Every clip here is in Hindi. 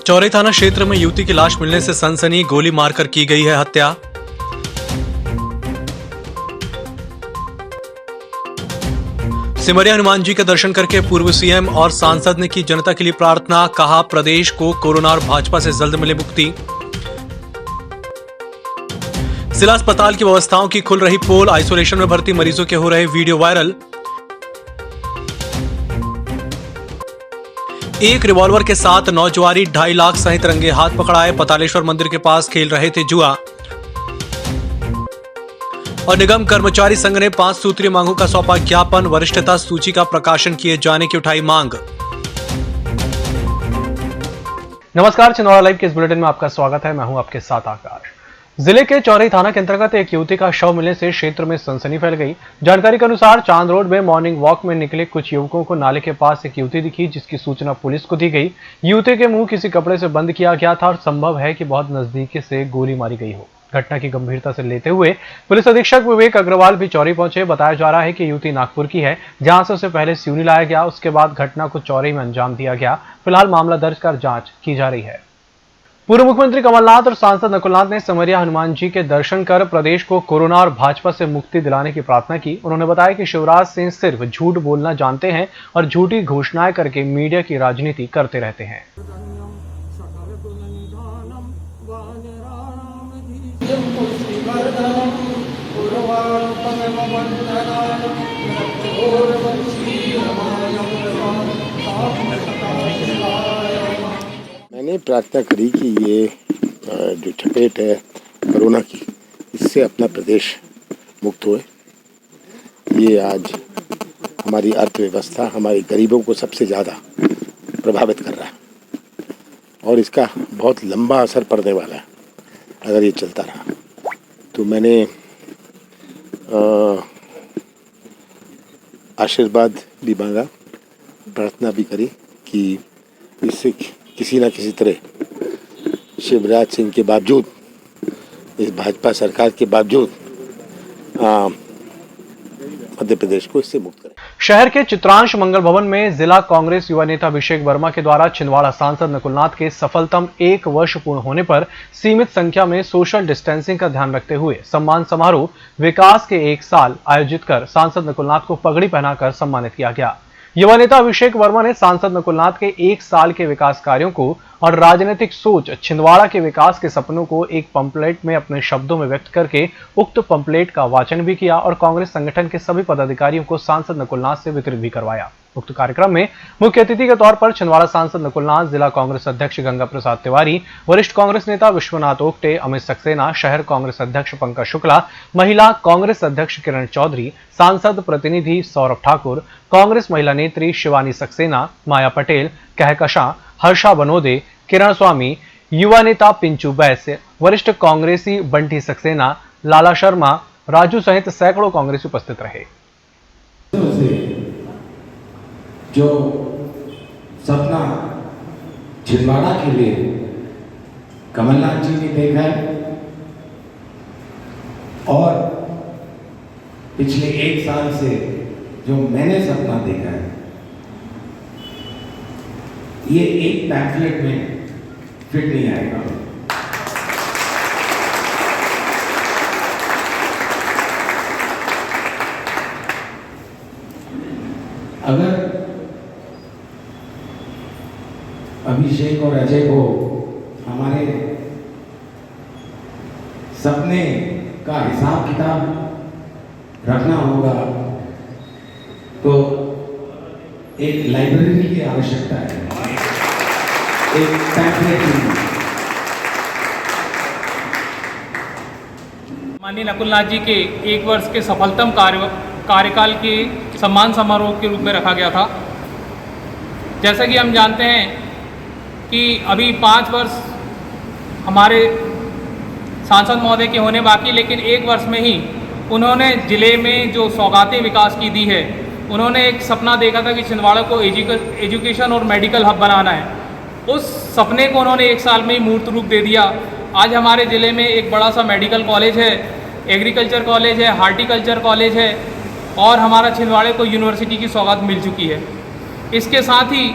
चौरी थाना क्षेत्र में युवती की लाश मिलने से सनसनी, गोली मारकर की गई है हत्या। सिमरिया हनुमान जी के दर्शन करके पूर्व सीएम और सांसद ने की जनता के लिए प्रार्थना, कहा प्रदेश को कोरोना और भाजपा से जल्द मिले मुक्ति। जिला अस्पताल की व्यवस्थाओं की खुल रही पोल, आइसोलेशन में भर्ती मरीजों के हो रहे वीडियो वायरल। एक रिवॉल्वर के साथ नौजवारी 2.5 लाख सहित रंगे हाथ पकड़ाए, पतालेश्वर मंदिर के पास खेल रहे थे जुआ। और निगम कर्मचारी संघ ने 5 सूत्रीय मांगों का सौंपा ज्ञापन, वरिष्ठता सूची का प्रकाशन किए जाने की उठाई मांग। नमस्कार, छिंदवाड़ा लाइव के इस बुलेटिन में आपका स्वागत है। मैं हूं आपके साथ आकाश। जिले के चौरी थाना के अंतर्गत एक युवती का शव मिलने से क्षेत्र में सनसनी फैल गई। जानकारी के अनुसार चांद रोड में मॉर्निंग वॉक में निकले कुछ युवकों को नाले के पास एक युवती दिखी, जिसकी सूचना पुलिस को दी गई। युवती के मुंह किसी कपड़े से बंद किया गया था और संभव है कि बहुत नजदीकी से गोली मारी गई हो। घटना की गंभीरता से लेते हुए पुलिस अधीक्षक विवेक अग्रवाल भी चौरी पहुंचे। बताया जा रहा है कि युवती नागपुर की है, जहां से उसे पहले सिवनी लाया गया, उसके बाद घटना को चौरी में अंजाम दिया गया। फिलहाल मामला दर्ज कर जांच की जा रही है। पूर्व मुख्यमंत्री कमलनाथ और सांसद नकुलनाथ ने सिमरिया हनुमान जी के दर्शन कर प्रदेश को कोरोना और भाजपा से मुक्ति दिलाने की प्रार्थना की। उन्होंने बताया कि शिवराज सिंह सिर्फ झूठ बोलना जानते हैं और झूठी घोषणाएं करके मीडिया की राजनीति करते रहते हैं। मैंने प्रार्थना करी कि ये जो चपेट है कोरोना की, इससे अपना प्रदेश मुक्त होए। ये आज हमारी अर्थव्यवस्था, हमारे गरीबों को सबसे ज़्यादा प्रभावित कर रहा है और इसका बहुत लंबा असर पड़ने वाला है अगर ये चलता रहा। तो मैंने आशीर्वाद भी मांगा, प्रार्थना भी करी कि इससे किसी न किसी तरह शिवराज सिंह के बावजूद, इस भाजपा सरकार के बावजूद मध्य प्रदेश को इससे मुक्त करें। शहर के चित्रांश मंगल भवन में जिला कांग्रेस युवा नेता अभिषेक वर्मा के द्वारा छिंदवाड़ा सांसद नकुलनाथ के सफलतम 1 वर्ष पूर्ण होने पर सीमित संख्या में सोशल डिस्टेंसिंग का ध्यान रखते हुए सम्मान समारोह विकास के 1 साल आयोजित कर सांसद नकुलनाथ को पगड़ी पहनाकर सम्मानित किया गया। युवा नेता अभिषेक वर्मा ने सांसद नकुलनाथ के 1 साल के विकास कार्यों को और राजनीतिक सोच, छिंदवाड़ा के विकास के सपनों को एक पंपलेट में अपने शब्दों में व्यक्त करके उक्त पंपलेट का वाचन भी किया और कांग्रेस संगठन के सभी पदाधिकारियों को सांसद नकुलनाथ से वितरित भी करवाया। उक्त कार्यक्रम में मुख्य अतिथि के तौर पर छिंदवाड़ा सांसद नकुलनाथ, जिला कांग्रेस अध्यक्ष गंगा प्रसाद तिवारी, वरिष्ठ कांग्रेस नेता विश्वनाथ ओक्टे, अमित सक्सेना, शहर कांग्रेस अध्यक्ष पंकज शुक्ला, महिला कांग्रेस अध्यक्ष किरण चौधरी, सांसद प्रतिनिधि सौरभ ठाकुर, कांग्रेस महिला नेत्री शिवानी सक्सेना, माया पटेल, कहकशां, हर्षा बनोदे, किरण स्वामी, युवा नेता पिंचू बैस, वरिष्ठ कांग्रेसी बंटी सक्सेना, लाला शर्मा, राजू सहित सैकड़ों कांग्रेसी उपस्थित रहे। जो सपना छिंदवाड़ा के लिए कमलनाथ जी ने देखा है और पिछले 1 साल से जो मैंने सपना देखा है, ये एक पैम्फलेट में फिट नहीं आएगा। अगर अभिषेक और अजय को हमारे सपने का हिसाब किताब रखना होगा तो एक लाइब्रेरी की आवश्यकता है, एक पैम्फलेट की। माननीय नकुलनाथ जी के 1 वर्ष के सफलतम कार्यकाल के सम्मान समारोह के रूप में रखा गया था। जैसा कि हम जानते हैं कि अभी 5 वर्ष हमारे सांसद महोदय के होने बाकी, लेकिन 1 वर्ष में ही उन्होंने ज़िले में जो सौगातें विकास की दी है, उन्होंने एक सपना देखा था कि छिंदवाड़ा को एजुकेशन और मेडिकल हब बनाना है। उस सपने को उन्होंने 1 साल में ही मूर्त रूप दे दिया। आज हमारे ज़िले में एक बड़ा सा मेडिकल कॉलेज है, एग्रीकल्चर कॉलेज है, हार्टिकल्चर कॉलेज है और हमारा छिंदवाड़े को यूनिवर्सिटी की सौगात मिल चुकी है। इसके साथ ही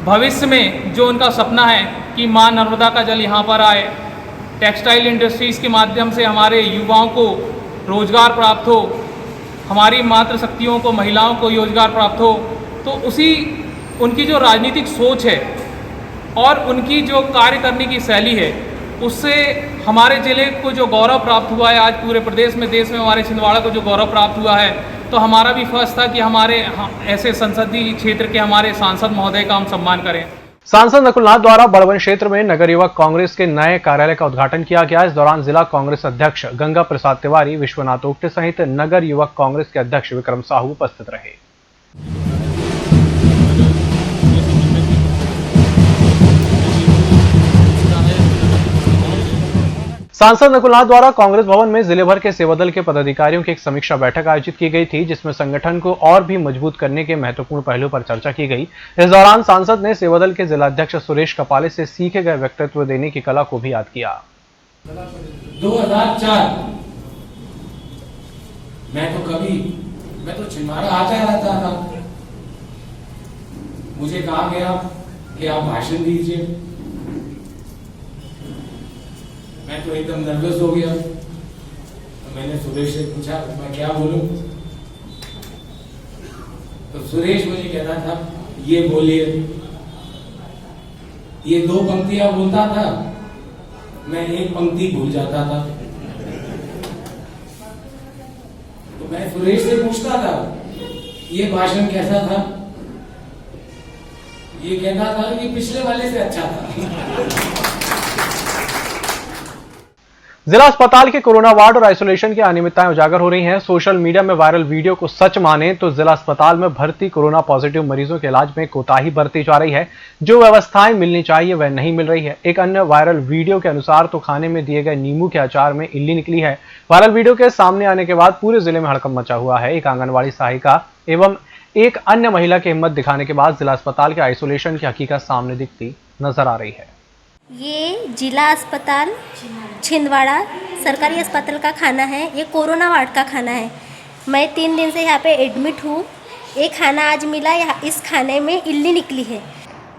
भविष्य में जो उनका सपना है कि माँ नर्मदा का जल यहाँ पर आए, टेक्सटाइल इंडस्ट्रीज़ के माध्यम से हमारे युवाओं को रोज़गार प्राप्त हो, हमारी मातृशक्तियों को, महिलाओं को रोज़गार प्राप्त हो, तो उसी उनकी जो राजनीतिक सोच है और उनकी जो कार्य करने की शैली है, उससे हमारे ज़िले को जो गौरव प्राप्त हुआ है, आज पूरे प्रदेश में, देश में हमारे छिंदवाड़ा को जो गौरव प्राप्त हुआ है, तो हमारा भी फर्ज था कि हमारे ऐसे संसदीय क्षेत्र के हमारे सांसद महोदय का हम सम्मान करें। सांसद नकुलनाथ द्वारा बड़वन क्षेत्र में नगर युवक कांग्रेस के नए कार्यालय का उद्घाटन किया गया। इस दौरान जिला कांग्रेस अध्यक्ष गंगा प्रसाद तिवारी, विश्वनाथ ओक्टे सहित नगर युवक कांग्रेस के अध्यक्ष विक्रम साहू उपस्थित रहे। सांसद नकुलनाथ द्वारा कांग्रेस भवन में जिले भर के सेवादल के पदाधिकारियों की एक समीक्षा बैठक आयोजित की गई थी, जिसमें संगठन को और भी मजबूत करने के महत्वपूर्ण पहलुओं पर चर्चा की गई। इस दौरान सांसद ने सेवादल के जिलाध्यक्ष सुरेश कपाले से सीखे गए व्यक्तित्व देने की कला को भी याद किया। 2004 मैं तो छिंदवाड़ा आता रहता था। मुझे कहा गया कि आप भाषण दीजिए। मैं तो एकदम नर्वस हो गया। तो मैंने सुरेश से पूछा मैं क्या बोलूं, तो सुरेश मुझे कहता था ये बोलिए। ये 2 पंक्तियां बोलता था, मैं 1 पंक्ति भूल जाता था। तो मैं सुरेश से पूछता था ये भाषण कैसा था, ये कहता था कि पिछले वाले से अच्छा था। जिला अस्पताल के कोरोना वार्ड और आइसोलेशन की अनियमितताएं उजागर हो रही हैं। सोशल मीडिया में वायरल वीडियो को सच माने तो जिला अस्पताल में भर्ती कोरोना पॉजिटिव मरीजों के इलाज में कोताही बरती जा रही है। जो व्यवस्थाएं मिलनी चाहिए वह नहीं मिल रही है। एक अन्य वायरल वीडियो के अनुसार तो खाने में दिए गए नींबू के अचार में इल्ली निकली है। वायरल वीडियो के सामने आने के बाद पूरे जिले में हड़कंप मचा हुआ है। एक आंगनबाड़ी सहायिका एवं एक अन्य महिला की हिम्मत दिखाने के बाद जिला अस्पताल के आइसोलेशन की हकीकत सामने दिखती नजर आ रही है। ये जिला अस्पताल छिंदवाड़ा सरकारी अस्पताल का खाना है। ये कोरोना वार्ड का खाना है। मैं 3 दिन से यहाँ पे एडमिट हूँ। ये खाना आज मिला, इस खाने में इल्ली निकली है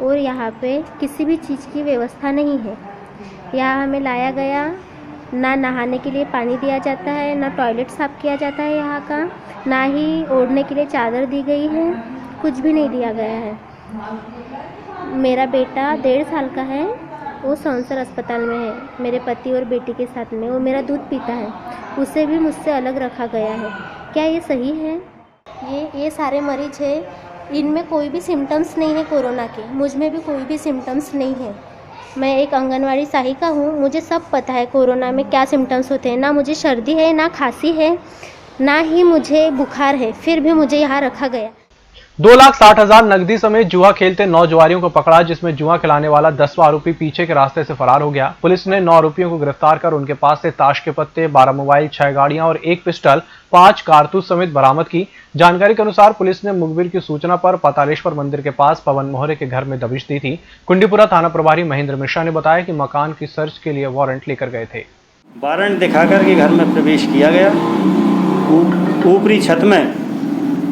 और यहाँ पे किसी भी चीज़ की व्यवस्था नहीं है। यहाँ हमें लाया गया, ना नहाने के लिए पानी दिया जाता है, ना टॉयलेट साफ़ किया जाता है यहाँ का, ना ही ओढ़ने के लिए चादर दी गई है, कुछ भी नहीं दिया गया है। मेरा बेटा 1.5 साल का है, वो सौंसर अस्पताल में है मेरे पति और बेटी के साथ में। वो मेरा दूध पीता है, उसे भी मुझसे अलग रखा गया है। क्या ये सही है? ये सारे मरीज हैं, इनमें कोई भी सिम्टम्स नहीं है कोरोना के, मुझ में भी कोई भी सिम्टम्स नहीं है। मैं एक आंगनवाड़ी सहायिका हूँ, मुझे सब पता है कोरोना में क्या सिम्टम्स होते हैं। ना मुझे सर्दी है, ना खांसी है, ना ही मुझे बुखार है, फिर भी मुझे यहाँ रखा गया। 2,60,000 नकदी समेत जुआ खेलते 9 जुआरियों को पकड़ा, जिसमें जुआ खिलाने वाला 10वां आरोपी पीछे के रास्ते से फरार हो गया। पुलिस ने 9 आरोपियों को गिरफ्तार कर उनके पास से ताश के पत्ते, 12 मोबाइल, 6 गाड़ियां और 1 पिस्टल, 5 कारतूस समेत बरामद की। जानकारी के अनुसार पुलिस ने मुखबिर की सूचना पर पातालेश्वर मंदिर के पास पवन मोहरे के घर में दबिश दी थी। कुंडीपुरा थाना प्रभारी महेंद्र मिश्रा ने बताया कि मकान की सर्च के लिए वारंट लेकर गए थे। वारंट दिखाकर के घर में प्रवेश किया गया। ऊपरी छत में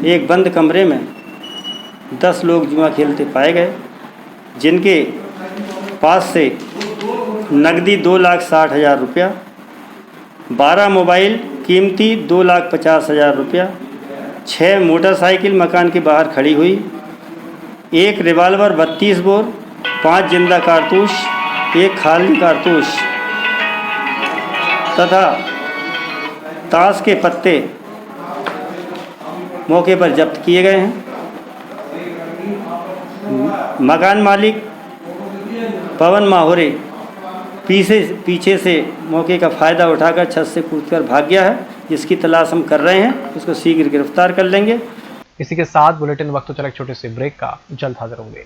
एक बंद कमरे में 10 लोग जुआ खेलते पाए गए, जिनके पास से नकदी 2,60,000 रुपया, 12 मोबाइल कीमती 2,50,000 रुपया, 6 मोटरसाइकिल मकान के बाहर खड़ी हुई, 1 रिवाल्वर 32 बोर, 5 जिंदा कारतूस, 1 खाली कारतूस तथा ताश के पत्ते मौके पर जब्त किए गए हैं। मकान मालिक पवन माहोरे पीछे से मौके का फ़ायदा उठाकर छत से कूदकर भाग गया है, जिसकी तलाश हम कर रहे हैं, उसको शीघ्र गिरफ्तार कर लेंगे। इसी के साथ बुलेटिन वक्त चला एक छोटे से ब्रेक का, जल्द हाजिर होंगे।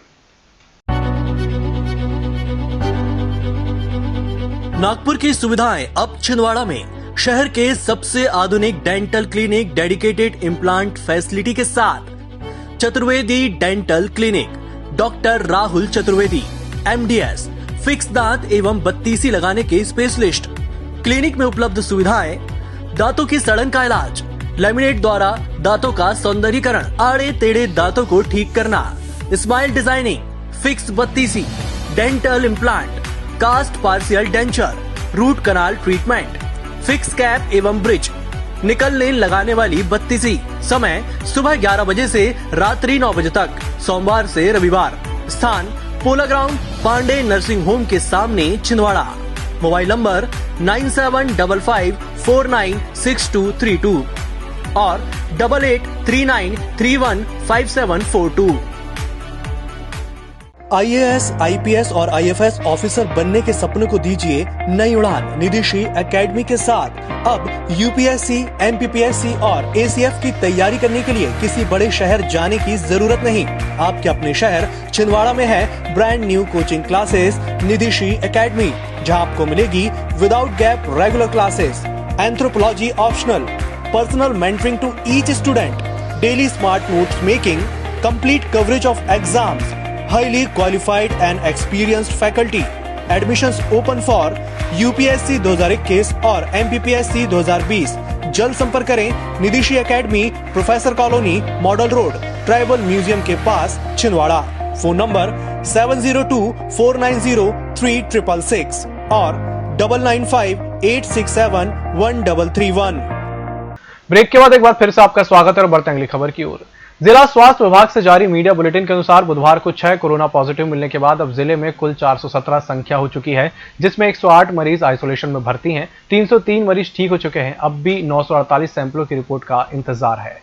नागपुर की सुविधाएं अब छिंदवाड़ा में। शहर के सबसे आधुनिक dental clinic dedicated implant facility के साथ Chaturvedi dental clinic, doctor Rahul Chaturvedi, MDS, fix दांत एवं बत्तीसी लगाने के स्पेशलिस्ट। क्लिनिक में उपलब्ध सुविधाएं: दांतों की सड़न का इलाज, लैमिनेट द्वारा दांतों का सौंदर्यीकरण, आड़े टेढ़े दांतों को ठीक करना, स्माइल डिजाइनिंग, फिक्स बत्तीसी, dental implant, cast partial denture, root canal treatment, fix cap एवं ब्रिज, निकलने लगाने वाली बत्तीसी। समय सुबह 11 बजे से रात्रि 9 बजे तक, सोमवार से रविवार। स्थान पोला ग्राउंड, पांडे नर्सिंग होम के सामने, छिंदवाड़ा। मोबाइल नंबर 9755496232 और 8839315742। IAS, IPS और IFS ऑफिसर बनने के सपने को दीजिए नई उड़ान। निधिशी एकेडमी के साथ अब UPSC, MPPSC और ACF की तैयारी करने के लिए किसी बड़े शहर जाने की जरूरत नहीं। आपके अपने शहर छिंदवाड़ा में है brand new coaching classes Nidhishi academy, जहां आपको मिलेगी without gap regular classes, anthropology optional, personal mentoring to each student, daily smart notes making, complete coverage of exams, highly qualified and experienced faculty. Admissions open for UPSC 2021 और MPPSC 2020। जल्द संपर्क करें Nidhishi academy, professor colony, model road, tribal museum के पास, छिंदवाड़ा। फोन नंबर 7024903666 और 9958671331। ब्रेक के बाद एक बार फिर से आपका स्वागत है और बढ़ते हैं अगली खबर की ओर। जिला स्वास्थ्य विभाग से जारी मीडिया बुलेटिन के अनुसार बुधवार को 6 कोरोना पॉजिटिव मिलने के बाद अब जिले में कुल 417 संख्या हो चुकी है, जिसमें 108 मरीज आइसोलेशन में भर्ती हैं, 303 मरीज ठीक हो चुके हैं। अब भी 948 सैंपलों की रिपोर्ट का इंतजार है।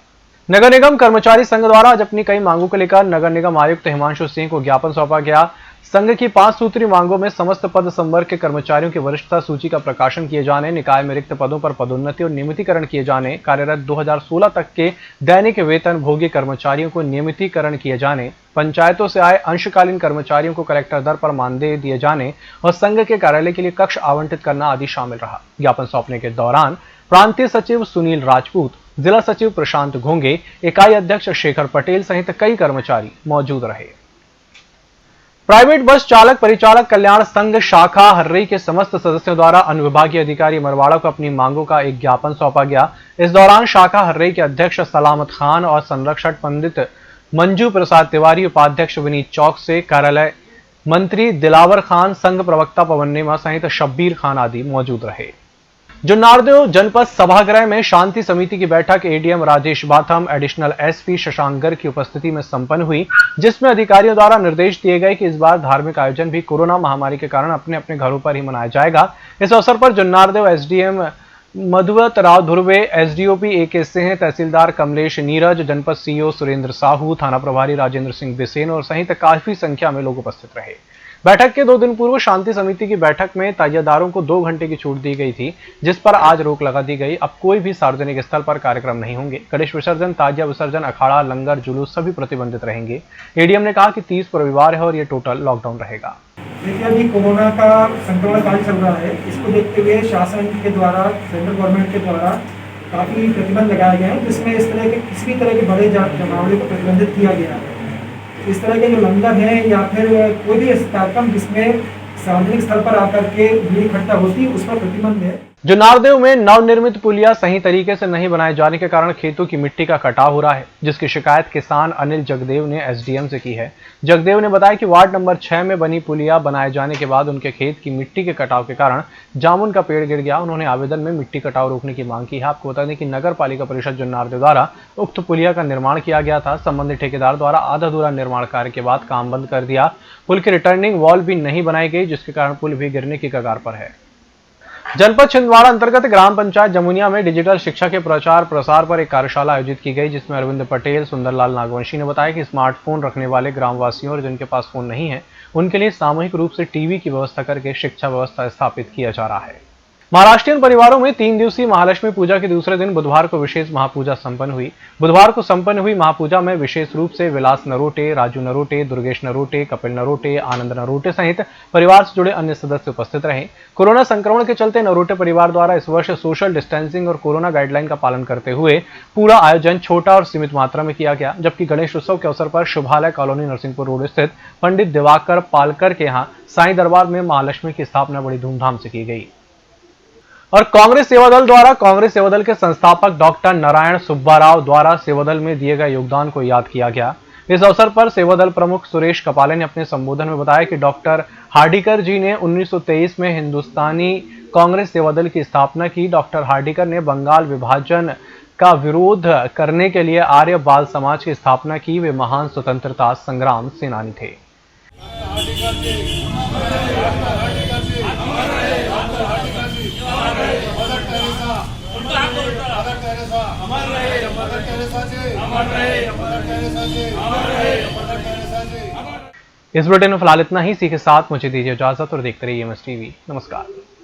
नगर निगम कर्मचारी संघ द्वारा आज अपनी कई मांगों को लेकर नगर निगम आयुक्त हिमांशु सिंह को ज्ञापन सौंपा गया। संघ की 5 सूत्री मांगों में समस्त पद संवर्ग के कर्मचारियों की वरिष्ठता सूची का प्रकाशन किए जाने, निकाय में रिक्त पदों पर पदोन्नति और नियमितीकरण किए जाने, कार्यरत 2016 तक के दैनिक वेतन भोगी कर्मचारियों को नियमितीकरण किए जाने, पंचायतों से आए अंशकालीन कर्मचारियों को कलेक्टर दर पर मानदेय दिए जाने और संघ के कार्यालय के लिए कक्ष आवंटित करना आदि शामिल रहा। ज्ञापन सौंपने के दौरान प्रांतीय सचिव सुनील राजपूत, जिला सचिव प्रशांत घोंगे, इकाई अध्यक्ष शेखर पटेल सहित कई कर्मचारी मौजूद रहे। प्राइवेट बस चालक परिचालक कल्याण संघ शाखा हर्रई के समस्त सदस्यों द्वारा अनुविभागीय अधिकारी मरवाड़ा को अपनी मांगों का एक ज्ञापन सौंपा गया। इस दौरान शाखा हर्रई के अध्यक्ष सलामत खान और संरक्षक पंडित मंजू प्रसाद तिवारी, उपाध्यक्ष विनीत चौक से कार्यालय मंत्री दिलावर खान, संघ प्रवक्ता पवन नेमा सहित शब्बीर खान आदि मौजूद रहे। जुन्नारदेव जनपद सभागृह में शांति समिति की बैठक ADM Rajesh Batham, additional SP Shashank Garg की उपस्थिति में संपन्न हुई, जिसमें अधिकारियों द्वारा निर्देश दिए गए कि इस बार धार्मिक आयोजन भी कोरोना महामारी के कारण अपने अपने घरों पर ही मनाया जाएगा। इस अवसर पर Junnardev SDM Madhuvat Rao Dhurve, SDOP AK Singh, तहसीलदार कमलेश नीरज, जनपद सीईओ सुरेंद्र साहू, थाना प्रभारी राजेंद्र सिंह बिसेन और सहित काफी संख्या में लोग उपस्थित रहे। बैठक के 2 दिन पूर्व शांति समिति की बैठक में ताजियादारों को 2 घंटे की छूट दी गई थी, जिस पर आज रोक लगा दी गई। अब कोई भी सार्वजनिक स्थल पर कार्यक्रम नहीं होंगे। गणेश विसर्जन, ताजिया विसर्जन, अखाड़ा, लंगर, जुलूस सभी प्रतिबंधित रहेंगे। एडीएम ने कहा कि 30 को रविवार है और ये टोटल लॉकडाउन रहेगा। देखिए, अभी कोरोना का संक्रमण काल चल रहा है, इसको देखते हुए शासन के द्वारा, सेंट्रल गवर्नमेंट के द्वारा काफी प्रतिबंध लगाए गए हैं, जिसमें इस तरह के किसी भी तरह के बड़े जमावड़े को प्रतिबंधित किया गया है। इस तरह के जो लंगर है या फिर कोई भी कार्यक्रम जिसमें सार्वजनिक स्थल पर आकर के भीड़ इकट्ठा होती है, उस पर प्रतिबंध है। जुन्नारदेव में नवनिर्मित पुलिया सही तरीके से नहीं बनाए जाने के कारण खेतों की मिट्टी का कटाव हो रहा है, जिसकी शिकायत किसान अनिल जगदेव ने एसडीएम से की है। जगदेव ने बताया कि वार्ड नंबर 6 में बनी पुलिया बनाए जाने के बाद उनके खेत की मिट्टी के कटाव के कारण जामुन का पेड़ गिर गया। उन्होंने आवेदन में मिट्टी कटाव रोकने की मांग की है। आपको बता दें कि नगर पालिका परिषद जुन्नारदेव द्वारा उक्त पुलिया का निर्माण किया गया था। संबंधित ठेकेदार द्वारा आधा अधूरा निर्माण कार्य के बाद काम बंद कर दिया। पुल की रिटर्निंग वॉल भी नहीं बनाई गई, जिसके कारण पुल भी गिरने की कगार पर है। जनपद छिंदवाड़ा अंतर्गत ग्राम पंचायत जमुनिया में डिजिटल शिक्षा के प्रचार प्रसार पर एक कार्यशाला आयोजित की गई, जिसमें अरविंद पटेल, सुंदरलाल नागवंशी ने बताया कि स्मार्टफोन रखने वाले ग्रामवासियों और जिनके पास फोन नहीं है, उनके लिए सामूहिक रूप से टीवी की व्यवस्था करके शिक्षा व्यवस्था स्थापित किया जा रहा है। महाराष्ट्रीयन परिवारों में 3 दिवसीय महालक्ष्मी पूजा के दूसरे दिन बुधवार को विशेष महापूजा संपन्न हुई। बुधवार को संपन्न हुई महापूजा में विशेष रूप से विलास नरोटे, राजू नरोटे, दुर्गेश नरोटे, कपिल नरोटे, आनंद नरोटे सहित परिवार से जुड़े अन्य सदस्य उपस्थित रहे। कोरोना संक्रमण के चलते नरोटे परिवार द्वारा इस वर्ष सोशल डिस्टेंसिंग और कोरोना गाइडलाइन का पालन करते हुए पूरा आयोजन छोटा और सीमित मात्रा में किया गया, जबकि गणेश उत्सव के अवसर पर शुभालय कॉलोनी नरसिंहपुर रोड स्थित पंडित दिवाकर पालकर के यहाँ साईं दरबार में महालक्ष्मी की स्थापना बड़ी धूमधाम से की गई। और कांग्रेस सेवादल द्वारा कांग्रेस सेवादल के संस्थापक डॉक्टर नारायण सुब्बाराव द्वारा सेवादल में दिए गए योगदान को याद किया गया। इस अवसर पर सेवादल प्रमुख सुरेश कपाले ने अपने संबोधन में बताया कि डॉक्टर हार्डिकर जी ने 1923 में हिंदुस्तानी कांग्रेस सेवादल की स्थापना की। डॉक्टर हार्डिकर ने बंगाल विभाजन का विरोध करने के लिए आर्य बाल समाज की स्थापना की। वे महान स्वतंत्रता संग्राम सेनानी थे। इस बुलेटिन में फिलहाल इतना ही। इसी के साथ मुझे दीजिए इजाजत और देखते रहिए MS TV। नमस्कार।